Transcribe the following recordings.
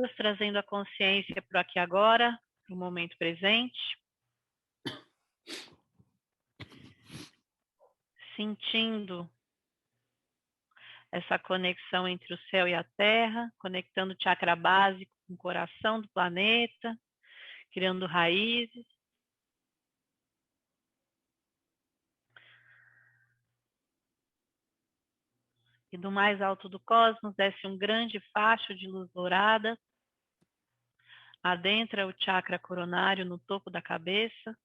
profundas, trazendo a consciência para o aqui e agora, para o momento presente. Sentindo essa conexão entre o céu e a terra, conectando o chakra básico com o coração do planeta, criando raízes. E do mais alto do cosmos desce um grande facho de luz dourada, adentra o chakra coronário no topo da cabeça,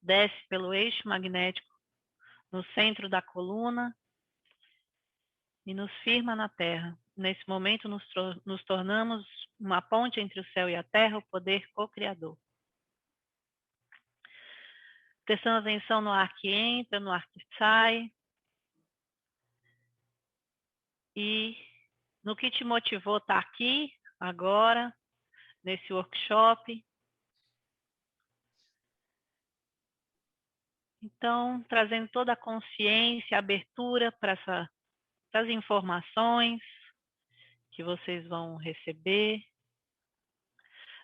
desce pelo eixo magnético no centro da coluna e nos firma na terra. Nesse momento nos tornamos uma ponte entre o céu e a terra, o poder co-criador. Prestando atenção no ar que entra, no ar que sai. E no que te motivou a estar aqui, agora, nesse workshop. Então, trazendo toda a consciência, a abertura para as informações que vocês vão receber,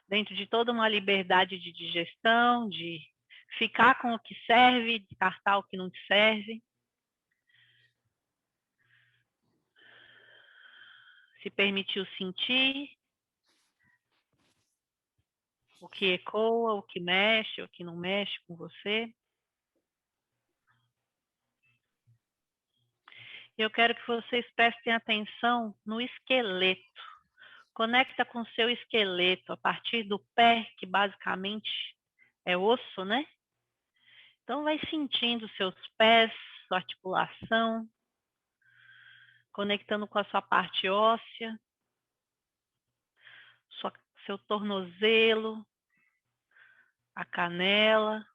dentro de toda uma liberdade de digestão, de ficar com o que serve, descartar o que não serve. Se permitiu sentir o que ecoa, o que mexe, o que não mexe com você. Eu quero que vocês prestem atenção no esqueleto. Conecta com o seu esqueleto a partir do pé, que basicamente é osso, né? Então vai sentindo seus pés, sua articulação, conectando com a sua parte óssea, seu tornozelo, a canela.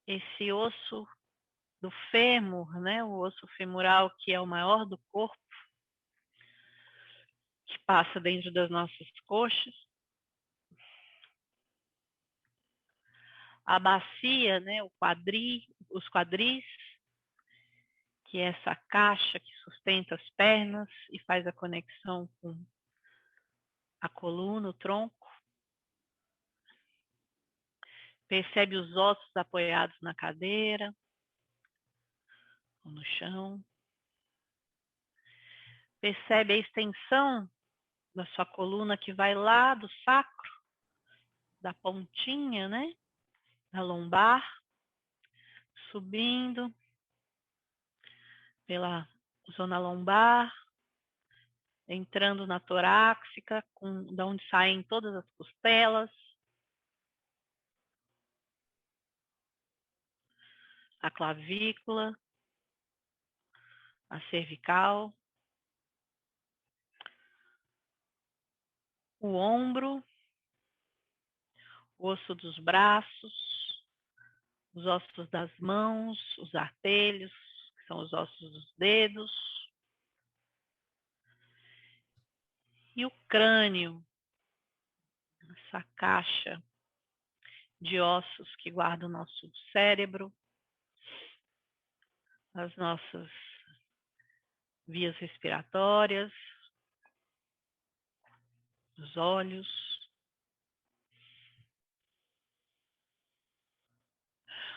Esse osso do fêmur, né? O osso femoral, que é o maior do corpo, que passa dentro das nossas coxas. A bacia, né? Os quadris, que é essa caixa que sustenta as pernas e faz a conexão com a coluna, o tronco. Percebe os ossos apoiados na cadeira ou no chão. Percebe a extensão da sua coluna que vai lá do sacro, da pontinha, né? Da lombar, subindo pela zona lombar, entrando na torácica, da onde saem todas as costelas, a clavícula, a cervical, o ombro, o osso dos braços, os ossos das mãos, os artelhos, que são os ossos dos dedos, e o crânio, essa caixa de ossos que guarda o nosso cérebro, as nossas vias respiratórias, os olhos.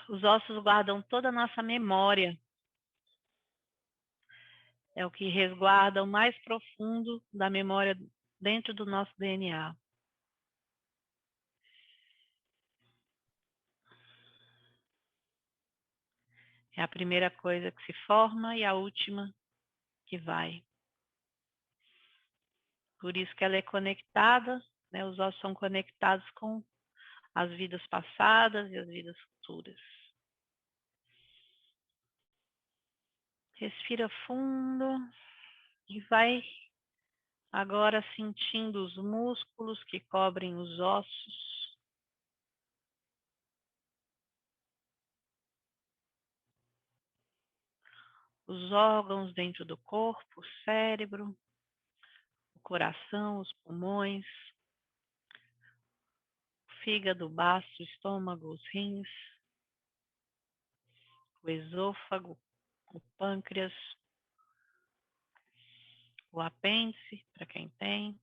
Os ossos guardam toda a nossa memória. É o que resguarda o mais profundo da memória dentro do nosso DNA. É a primeira coisa que se forma e a última que vai. Por isso que ela é conectada, né? Os ossos são conectados com as vidas passadas e as vidas futuras. Respira fundo e vai agora sentindo os músculos que cobrem os ossos. Os órgãos dentro do corpo, o cérebro, o coração, os pulmões, o fígado, o baço, o estômago, os rins, o esôfago, o pâncreas, o apêndice, para quem tem.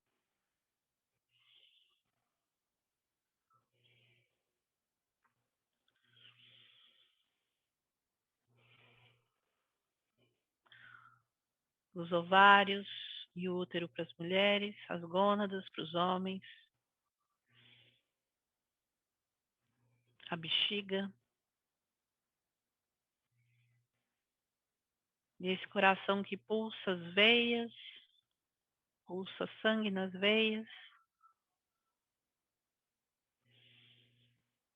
Os ovários e o útero para as mulheres, as gônadas para os homens, a bexiga. E esse coração que pulsa as veias, pulsa sangue nas veias,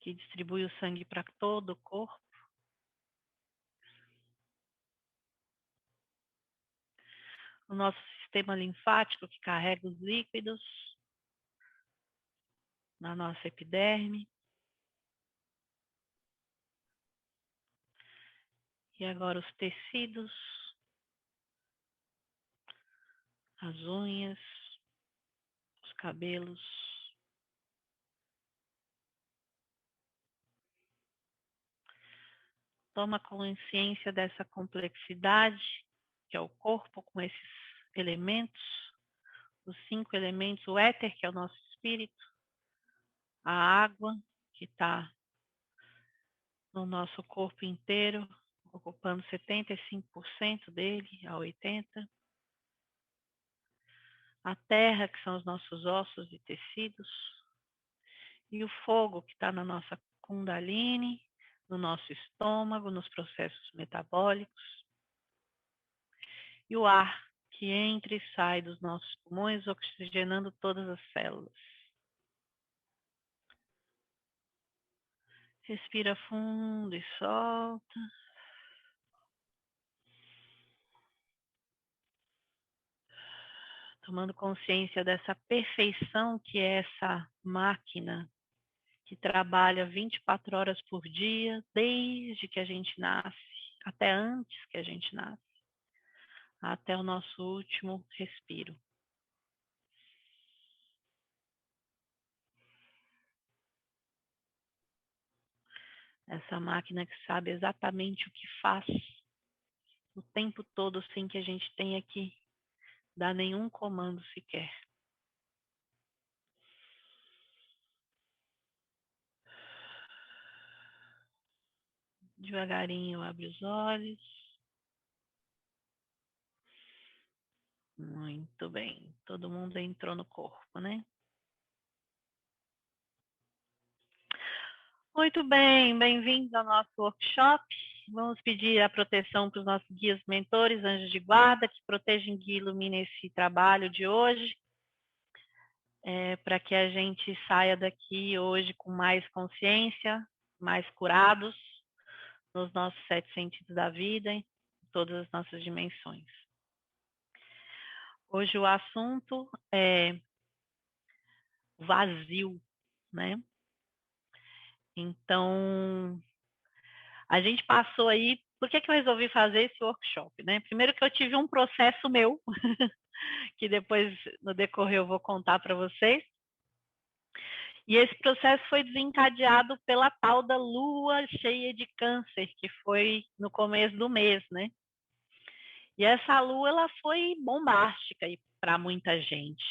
que distribui o sangue para todo o corpo. O nosso sistema linfático que carrega os líquidos na nossa epiderme. E agora os tecidos, as unhas, os cabelos. Toma consciência dessa complexidade, que é o corpo com esses elementos, os 5 elementos, o éter, que é o nosso espírito, a água, que está no nosso corpo inteiro, ocupando 75% dele, a 80%. A terra, que são os nossos ossos e tecidos. E o fogo, que está na nossa Kundalini, no nosso estômago, nos processos metabólicos. E o ar, que entra e sai dos nossos pulmões, oxigenando todas as células. Respira fundo e solta. Tomando consciência dessa perfeição que é essa máquina que trabalha 24 horas por dia, desde que a gente nasce, até antes que a gente nasce, até o nosso último respiro. Essa máquina que sabe exatamente o que faz o tempo todo, sem que a gente tenha que dar nenhum comando sequer. Devagarinho abre os olhos. Muito bem. Todo mundo entrou no corpo, né? Muito bem, bem-vindos ao nosso workshop. Vamos pedir a proteção para os nossos guias, mentores, anjos de guarda, que protejam, guiem e iluminem esse trabalho de hoje, para que a gente saia daqui hoje com mais consciência, mais curados nos nossos 7 sentidos da vida, em todas as nossas dimensões. Hoje o assunto é vazio, né? Então, a gente passou aí. Por que eu resolvi fazer esse workshop, né? Primeiro que eu tive um processo meu, que depois, no decorrer, eu vou contar para vocês. E esse processo foi desencadeado pela tal da lua cheia de câncer, que foi no começo do mês, né? E essa lua, ela foi bombástica para muita gente.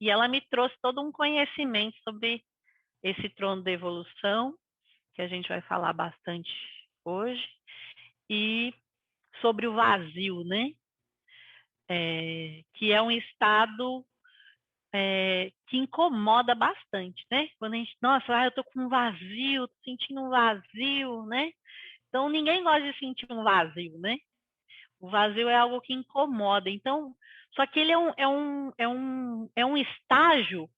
E ela me trouxe todo um conhecimento sobre esse trono da evolução, que a gente vai falar bastante hoje, e sobre o vazio, né? Que é um estado que incomoda bastante, né? Quando a gente, nossa, eu tô com um vazio, tô sentindo um vazio, né? Então, ninguém gosta de sentir um vazio, né? O vazio é algo que incomoda. Então, só que ele é um estágio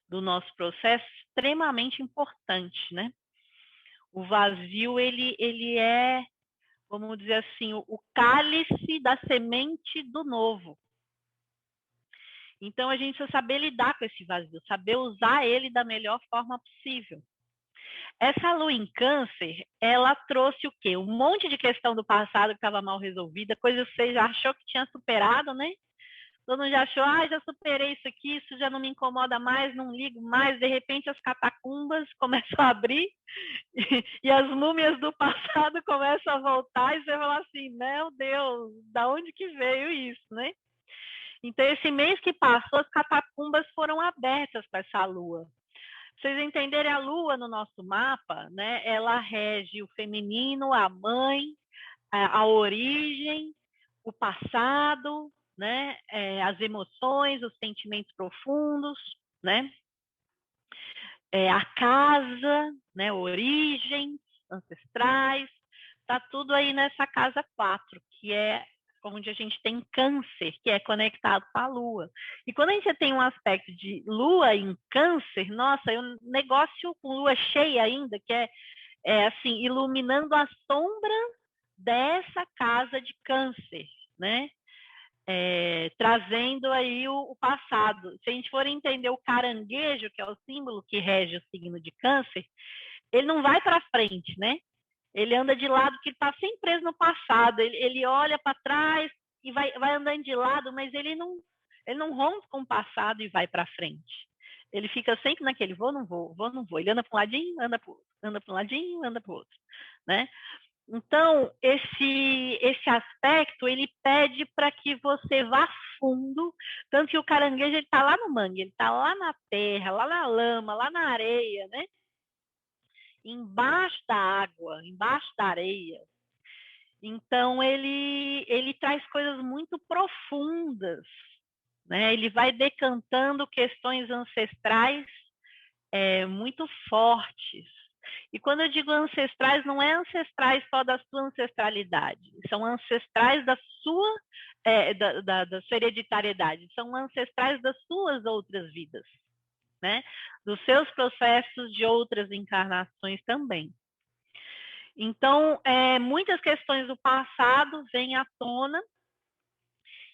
do nosso processo extremamente importante, né? O vazio, ele é, vamos dizer assim, o cálice da semente do novo. Então, a gente precisa saber lidar com esse vazio, saber usar ele da melhor forma possível. Essa lua em câncer, ela trouxe o quê? Um monte de questão do passado que estava mal resolvida, coisas que você já achou que tinha superado, né? Todo mundo já achou, já superei isso aqui, isso já não me incomoda mais, não ligo mais. De repente, as catacumbas começam a abrir e as múmias do passado começam a voltar e você fala assim, meu Deus, da onde que veio isso, né? Então, esse mês que passou, as catacumbas foram abertas para essa lua. Pra vocês entenderem, a lua no nosso mapa, né, ela rege o feminino, a mãe, a origem, o passado, né, as emoções, os sentimentos profundos, né, a casa, né, origens ancestrais, tá tudo aí nessa casa 4, que é onde a gente tem câncer, que é conectado com a lua. E quando a gente tem um aspecto de lua em câncer, nossa, é um negócio com lua cheia ainda, que é assim, iluminando a sombra dessa casa de câncer, né? Trazendo aí o passado. Se a gente for entender o caranguejo, que é o símbolo que rege o signo de câncer, ele não vai para frente, né? Ele anda de lado, porque ele está sempre preso no passado. Ele olha para trás e vai andando de lado, mas ele não rompe com o passado e vai para frente. Ele fica sempre naquele vou, não vou, vou, não vou. Ele anda para um ladinho, anda para o outro. Anda para um ladinho, anda para o outro, né? Então, esse aspecto, ele pede para que você vá fundo, tanto que o caranguejo está lá no mangue, ele está lá na terra, lá na lama, lá na areia, né? Embaixo da água, embaixo da areia. Então, ele traz coisas muito profundas, né? Ele vai decantando questões ancestrais muito fortes. E quando eu digo ancestrais, não é ancestrais só da sua ancestralidade, são ancestrais da sua da sua hereditariedade, são ancestrais das suas outras vidas, né? Dos seus processos de outras encarnações também. Então, muitas questões do passado vêm à tona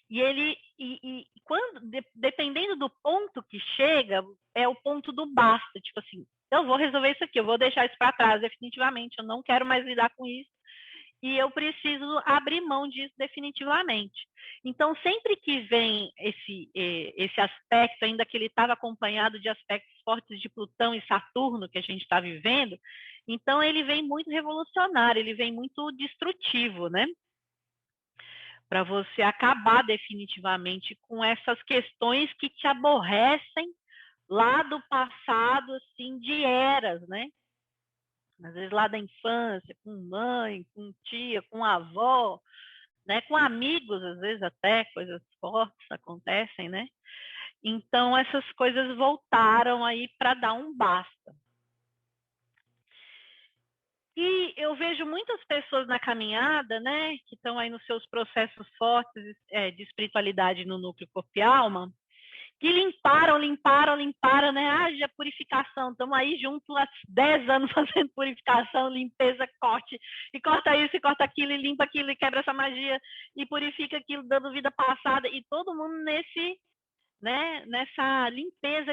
e quando, dependendo do ponto que chega, é o ponto do basta, tipo assim, eu vou resolver isso aqui, eu vou deixar isso para trás definitivamente, eu não quero mais lidar com isso e eu preciso abrir mão disso definitivamente. Então, sempre que vem esse aspecto, ainda que ele estava acompanhado de aspectos fortes de Plutão e Saturno que a gente está vivendo, então ele vem muito revolucionário, ele vem muito destrutivo, né? Para você acabar definitivamente com essas questões que te aborrecem lá do passado, assim, de eras, né? Às vezes lá da infância, com mãe, com tia, com avó, né? Com amigos, às vezes até coisas fortes acontecem, né? Então essas coisas voltaram aí para dar um basta. E eu vejo muitas pessoas na caminhada, né, que estão aí nos seus processos fortes de espiritualidade no núcleo corpo-alma, que limparam, né, haja purificação, estamos aí juntos há 10 anos fazendo purificação, limpeza, corte, e corta isso, e corta aquilo, e limpa aquilo, e quebra essa magia, e purifica aquilo, dando vida passada, e todo mundo nessa limpeza.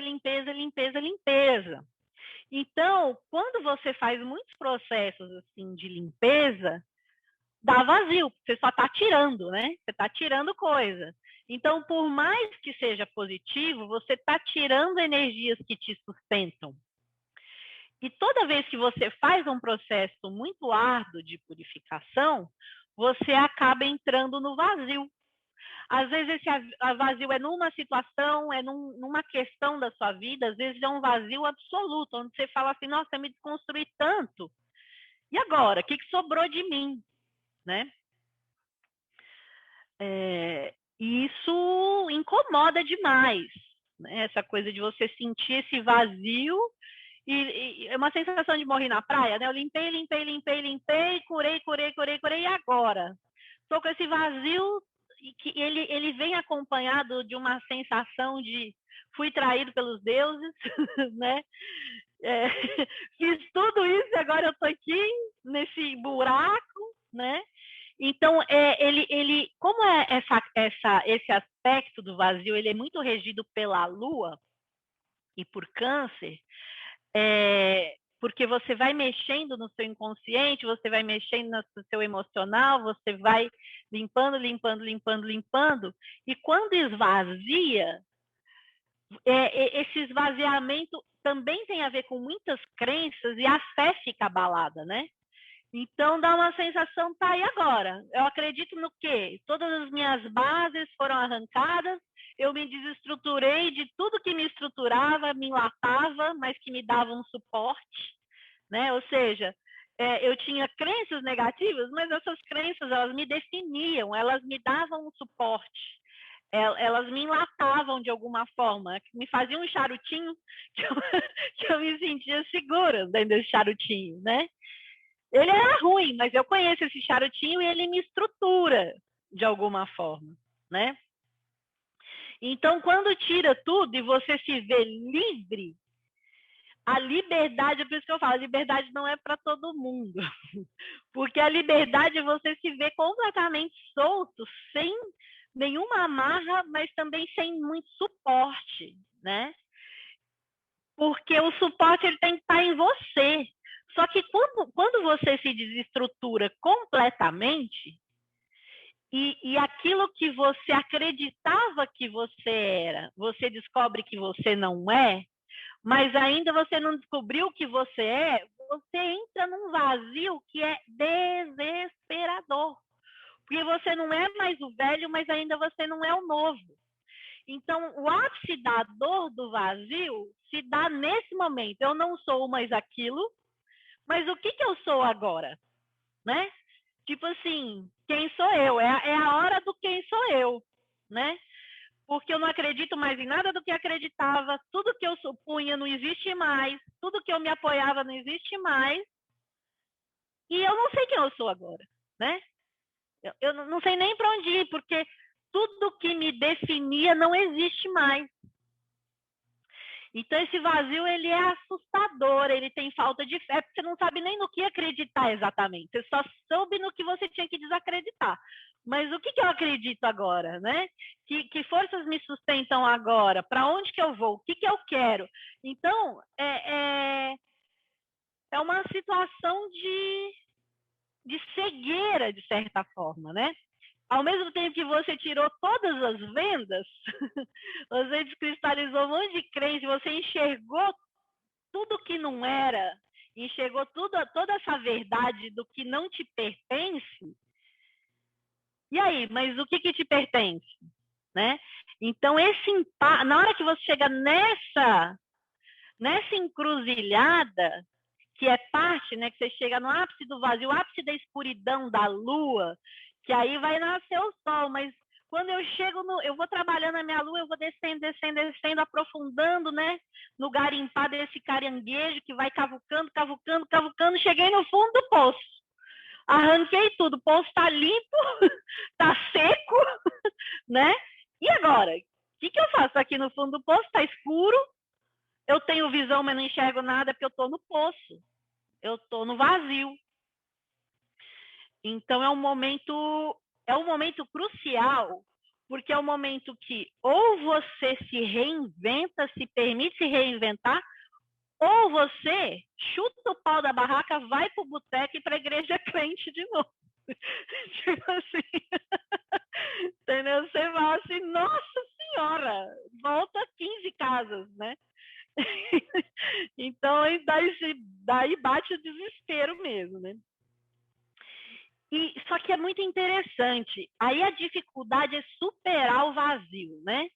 Então, quando você faz muitos processos assim de limpeza, dá vazio, você só está tirando, né? Você está tirando coisa. Então, por mais que seja positivo, você está tirando energias que te sustentam. E toda vez que você faz um processo muito árduo de purificação, você acaba entrando no vazio. Às vezes esse vazio é numa situação, é numa questão da sua vida, às vezes é um vazio absoluto, onde você fala assim, nossa, eu me desconstruí tanto. E agora? O que sobrou de mim? Né? E isso incomoda demais, né? Essa coisa de você sentir esse vazio e é uma sensação de morrer na praia, né? Eu limpei, curei, e agora? Estou com esse vazio e que ele vem acompanhado de uma sensação de fui traído pelos deuses, né? Fiz tudo isso e agora eu estou aqui nesse buraco, né? Então, como esse aspecto do vazio, ele é muito regido pela Lua e por Câncer, porque você vai mexendo no seu inconsciente, você vai mexendo no seu emocional, você vai limpando, e quando esvazia, esse esvaziamento também tem a ver com muitas crenças e a fé fica abalada, né? Então dá uma sensação, tá, e agora? Eu acredito no quê? Todas as minhas bases foram arrancadas, eu me desestruturei de tudo que me estruturava, me enlatava, mas que me dava um suporte, né? Ou seja, eu tinha crenças negativas, mas essas crenças, elas me definiam, elas me davam um suporte, elas me enlatavam de alguma forma, me faziam um charutinho que eu me sentia segura dentro desse charutinho, né? Ele era ruim, mas eu conheço esse charutinho e ele me estrutura de alguma forma, né? Então, quando tira tudo e você se vê livre, a liberdade, é por isso que eu falo, a liberdade não é para todo mundo. Porque a liberdade é você se ver completamente solto, sem nenhuma amarra, mas também sem muito suporte, né? Porque o suporte ele tem que estar em você. Só que quando você se desestrutura completamente, e aquilo que você acreditava que você era, você descobre que você não é, mas ainda você não descobriu o que você é, você entra num vazio que é desesperador. Porque você não é mais o velho, mas ainda você não é o novo. Então, o ápice da dor do vazio se dá nesse momento. Eu não sou mais aquilo, mas o que eu sou agora? Né? Tipo assim, quem sou eu? É a hora do quem sou eu, né? Porque eu não acredito mais em nada do que acreditava, tudo que eu supunha não existe mais, tudo que eu me apoiava não existe mais, e eu não sei quem eu sou agora, né? Eu não sei nem para onde ir, porque tudo que me definia não existe mais. Então, esse vazio, ele é assustador, ele tem falta de fé, porque você não sabe nem no que acreditar exatamente. Você só soube no que você tinha que desacreditar. Mas o que eu acredito agora, né? Que forças me sustentam agora? Para onde que eu vou? O que eu quero? Então, é uma situação de cegueira, de certa forma, né? Ao mesmo tempo que você tirou todas as vendas, você descristalizou um monte de crença, você enxergou tudo que não era, enxergou toda essa verdade do que não te pertence. E aí, mas o que te pertence? Né? Então, na hora que você chega nessa encruzilhada, que é parte, né, que você chega no ápice do vazio, o ápice da escuridão da lua, que aí vai nascer o sol, mas quando eu chego eu vou trabalhando a minha lua, eu vou descendo, aprofundando, né, no garimpar desse caranguejo que vai cavucando, cheguei no fundo do poço. Arranquei tudo, o poço tá limpo, tá seco, né? E agora? O que eu faço aqui no fundo do poço? Tá escuro, eu tenho visão, mas não enxergo nada porque eu tô no poço. Eu tô no vazio. Então é um momento crucial, porque é um momento que ou você se reinventa, se permite se reinventar, ou você chuta o pau da barraca, vai pro boteco e pra igreja crente de novo. Tipo assim, entendeu? Você fala assim, nossa senhora, volta 15 casas, né? Então, daí bate o desespero mesmo, né? Só que é muito interessante. Aí a dificuldade é superar o vazio, né?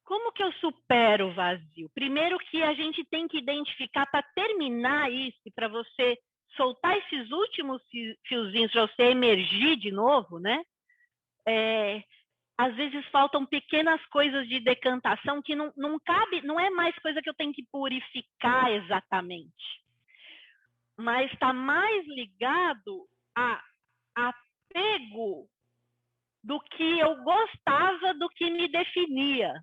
Como que eu supero o vazio? Primeiro que a gente tem que identificar para terminar isso, para você soltar esses últimos fiozinhos, para você emergir de novo, né? Às vezes faltam pequenas coisas de decantação que não cabe, não é mais coisa que eu tenho que purificar exatamente. Mas está mais ligado a apego do que eu gostava, do que me definia.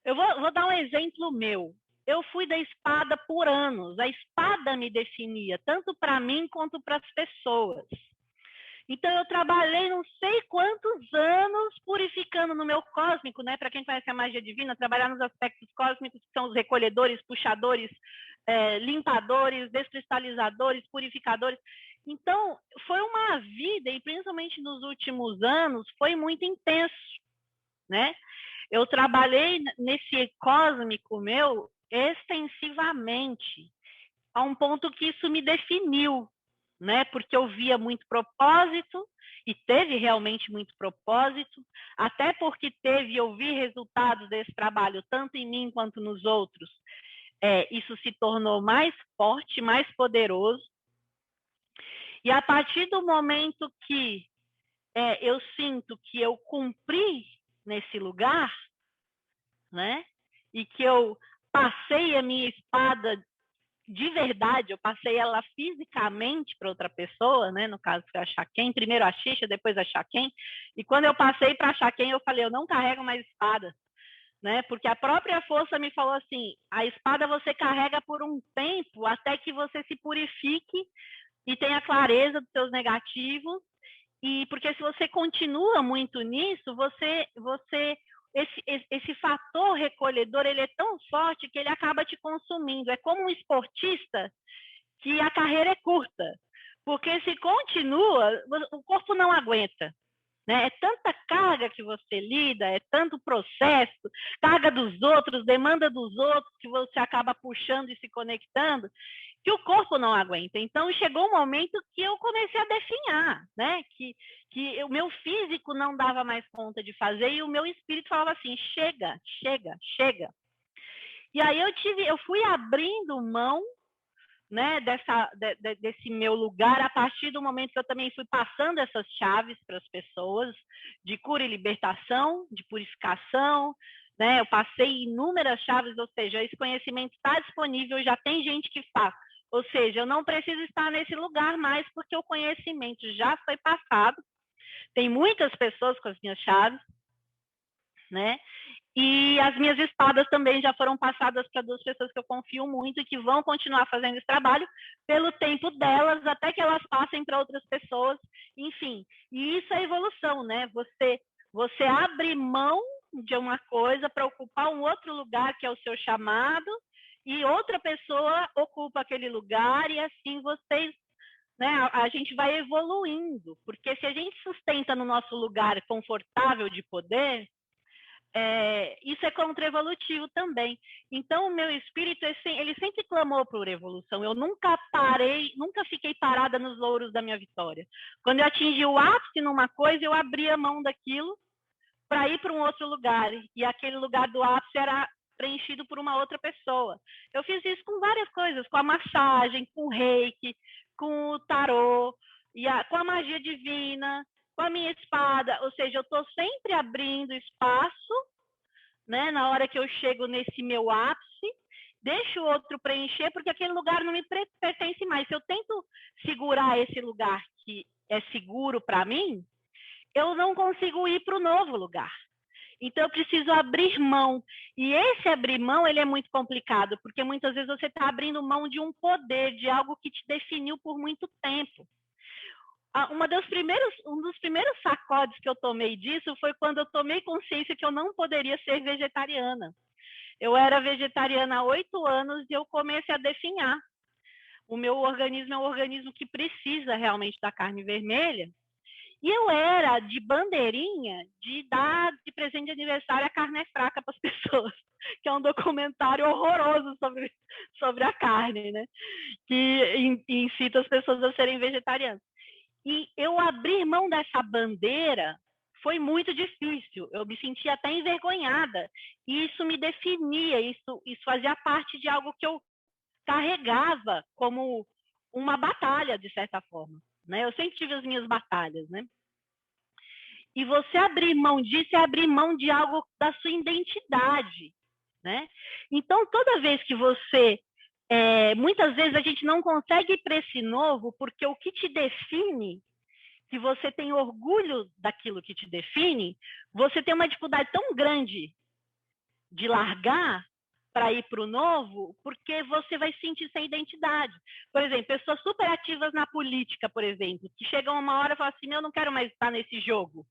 Eu vou dar um exemplo meu. Eu fui da espada por anos. A espada me definia, tanto para mim quanto para as pessoas. Então, eu trabalhei não sei quantos anos purificando no meu cósmico, né? Para quem conhece a magia divina, trabalhar nos aspectos cósmicos, que são os recolhedores, puxadores, limpadores, descristalizadores, purificadores. Então, foi uma vida, e principalmente nos últimos anos, foi muito intenso, né? Eu trabalhei nesse cósmico meu extensivamente, a um ponto que isso me definiu. né? Porque eu via muito propósito, e teve realmente muito propósito, até porque eu vi resultados desse trabalho, tanto em mim quanto nos outros. Isso se tornou mais forte, mais poderoso. E a partir do momento que eu sinto que eu cumpri nesse lugar, né? E que eu passei a minha espada de verdade, eu passei ela fisicamente para outra pessoa, né? No caso foi a Shaken, primeiro a Xixa, depois a Shaken. E quando eu passei para a Shaken, eu falei, eu não carrego mais espada, né? Porque a própria força me falou assim, a espada você carrega por um tempo até que você se purifique e tenha clareza dos seus negativos. E porque se você continua muito nisso, esse fator recolhedor, ele é tão forte que ele acaba te consumindo. É como um esportista que a carreira é curta, porque se continua, o corpo não aguenta. Né? É tanta carga que você lida, é tanto processo, carga dos outros, demanda dos outros, que você acaba puxando e se conectando, que o corpo não aguenta. Então, chegou um momento que eu comecei a definhar, né? Que o meu físico não dava mais conta de fazer e o meu espírito falava assim, chega, chega, chega. E aí eu fui abrindo mão, né, desse meu lugar, a partir do momento que eu também fui passando essas chaves para as pessoas, de cura e libertação, de purificação, né, eu passei inúmeras chaves, ou seja, esse conhecimento está disponível, já tem gente que faz, ou seja, eu não preciso estar nesse lugar mais, porque o conhecimento já foi passado, tem muitas pessoas com as minhas chaves, né, e as minhas espadas também já foram passadas para 2 pessoas que eu confio muito e que vão continuar fazendo esse trabalho pelo tempo delas, até que elas passem para outras pessoas, enfim. E isso é evolução, né? Você abre mão de uma coisa para ocupar um outro lugar que é o seu chamado e outra pessoa ocupa aquele lugar e assim vocês, né? A gente vai evoluindo, porque se a gente sustenta no nosso lugar confortável de poder, isso é contra-evolutivo também. Então, o meu espírito, ele sempre clamou por evolução. Eu nunca parei, nunca fiquei parada nos louros da minha vitória. Quando eu atingi o ápice numa coisa, eu abria a mão daquilo para ir para um outro lugar. E aquele lugar do ápice era preenchido por uma outra pessoa. Eu fiz isso com várias coisas, com a massagem, com o reiki, com o tarô, com a magia divina, com a minha espada, ou seja, eu estou sempre abrindo espaço, né, na hora que eu chego nesse meu ápice, deixo o outro preencher, porque aquele lugar não me pertence mais. Se eu tento segurar esse lugar que é seguro para mim, eu não consigo ir para o novo lugar. Então, eu preciso abrir mão. E esse abrir mão, ele é muito complicado, porque muitas vezes você está abrindo mão de um poder, de algo que te definiu por muito tempo. Um dos primeiros sacodes que eu tomei disso foi quando eu tomei consciência que eu não poderia ser vegetariana. Eu era vegetariana há 8 anos e eu comecei a definhar. O meu organismo é um organismo que precisa realmente da carne vermelha. E eu era de bandeirinha de dar de presente de aniversário a carne é fraca para as pessoas, que é um documentário horroroso sobre a carne, né? Que incita as pessoas a serem vegetarianas. E eu abrir mão dessa bandeira foi muito difícil. Eu me sentia até envergonhada. E isso me definia, isso fazia parte de algo que eu carregava como uma batalha, de certa forma. Né? Eu sempre tive as minhas batalhas. Né? E você abrir mão disso é abrir mão de algo da sua identidade. Né? Então, toda vez que você... muitas vezes a gente não consegue ir para esse novo porque o que te define, se você tem orgulho daquilo que te define, você tem uma dificuldade tão grande de largar para ir para o novo, porque você vai sentir sem identidade. Por exemplo, pessoas super ativas na política, por exemplo, que chegam uma hora e falam assim, eu não quero mais estar nesse jogo.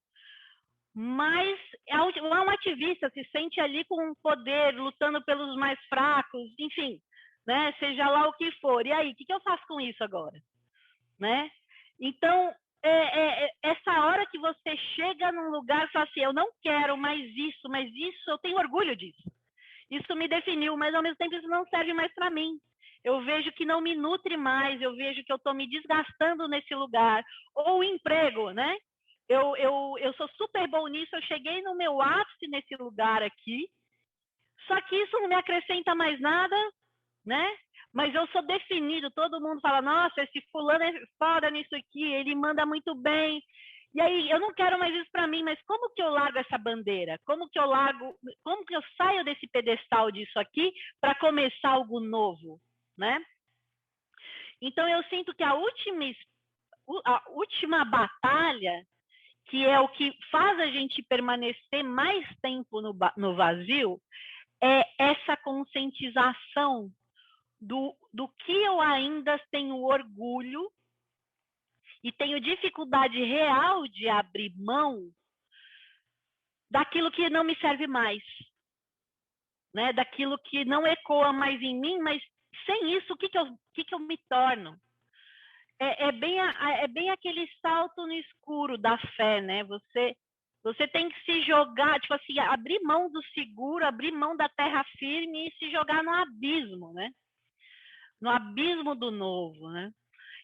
Mas é um ativista, se sente ali com poder, lutando pelos mais fracos, enfim, né? Seja lá o que for. E aí, o que eu faço com isso agora? Né? Então, essa hora que você chega num lugar e fala assim, eu não quero mais isso, mas isso, eu tenho orgulho disso. Isso me definiu, mas ao mesmo tempo isso não serve mais para mim. eu vejo que não me nutre mais, eu vejo que eu estou me desgastando nesse lugar. Ou o emprego, né? Eu sou super bom nisso, eu cheguei no meu ápice nesse lugar aqui, só que isso não me acrescenta mais nada, né? Mas eu sou definido, todo mundo fala, nossa, esse fulano é foda nisso aqui, ele manda muito bem. E aí, eu não quero mais isso para mim, mas como que eu largo essa bandeira? Como que eu saio desse pedestal disso aqui para começar algo novo, né? Então, eu sinto que a última batalha, que é o que faz a gente permanecer mais tempo no vazio, é essa conscientização do que eu ainda tenho orgulho e tenho dificuldade real de abrir mão daquilo que não me serve mais, né? Daquilo que não ecoa mais em mim, mas sem isso, o que eu me torno? É bem aquele salto no escuro da fé, né? Você tem que se jogar, tipo assim, abrir mão do seguro, abrir mão da terra firme e se jogar no abismo, né? No abismo do novo, né?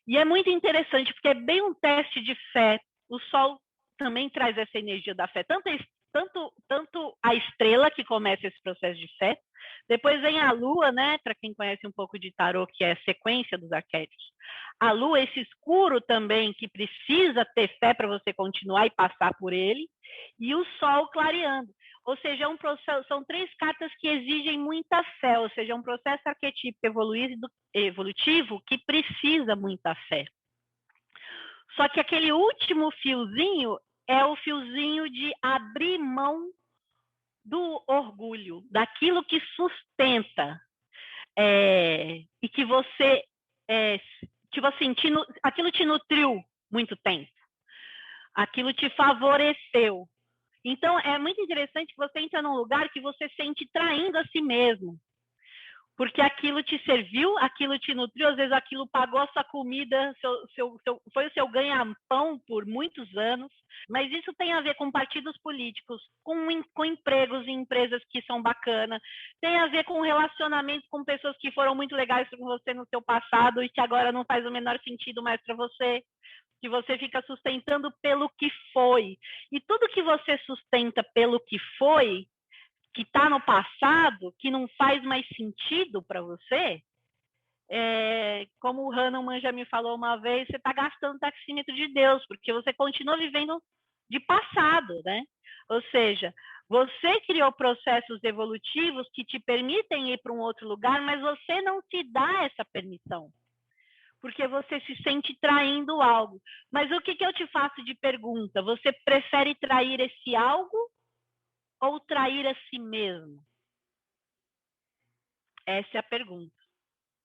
E é muito interessante, porque é bem um teste de fé. O Sol também traz essa energia da fé. Tanto a estrela, que começa esse processo de fé, depois vem a Lua, né? Para quem conhece um pouco de tarô, que é a sequência dos arquétipos. A Lua, esse escuro também, que precisa ter fé para você continuar e passar por ele. E o Sol clareando. Ou seja, são 3 cartas que exigem muita fé, ou seja, é um processo arquetípico evolutivo que precisa muita fé. Só que aquele último fiozinho é o fiozinho de abrir mão do orgulho, daquilo que sustenta, e que você, tipo assim, aquilo te nutriu muito tempo, aquilo te favoreceu. Então, é muito interessante que você entra num lugar que você sente traindo a si mesmo. Porque aquilo te serviu, aquilo te nutriu, às vezes aquilo pagou a sua comida, foi o seu ganha-pão por muitos anos, mas isso tem a ver com partidos políticos, com empregos em empresas que são bacanas, tem a ver com relacionamentos com pessoas que foram muito legais com você no seu passado e que agora não faz o menor sentido mais para você, que você fica sustentando pelo que foi. E tudo que você sustenta pelo que foi, que está no passado, que não faz mais sentido para você, como o Hanuman já me falou uma vez, você está gastando o taxímetro de Deus, porque você continua vivendo de passado, né? Ou seja, você criou processos evolutivos que te permitem ir para um outro lugar, mas você não se dá essa permissão, porque você se sente traindo algo. Mas o que eu te faço de pergunta? Você prefere trair esse algo ou trair a si mesmo? Essa é a pergunta.